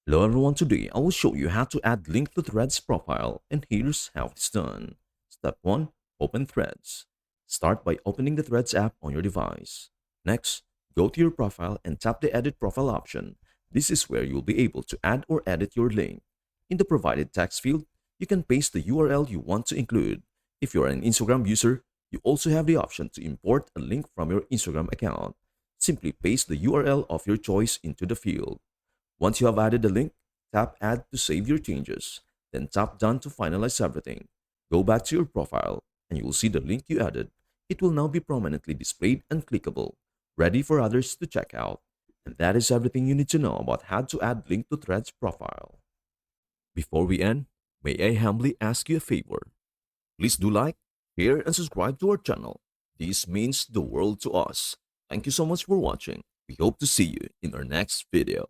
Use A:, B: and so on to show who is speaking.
A: Hello everyone, today I will show you how to add link to Threads profile, and here's how it's done. Step 1. Open Threads. Start by opening the Threads app on your device. Next, go to your profile and tap the Edit Profile option. This is where you'll be able to add or edit your link. In the provided text field, you can paste the URL you want to include. If you're an Instagram user, you also have the option to import a link from your Instagram account. Simply paste the URL of your choice into the field. Once you have added the link, tap Add to save your changes. Then tap Done to finalize everything. Go back to your profile and you will see the link you added. It will now be prominently displayed and clickable, ready for others to check out. And that is everything you need to know about how to add link to Threads profile. Before we end, may I humbly ask you a favor? Please do like, share, and subscribe to our channel. This means the world to us. Thank you so much for watching. We hope to see you in our next video.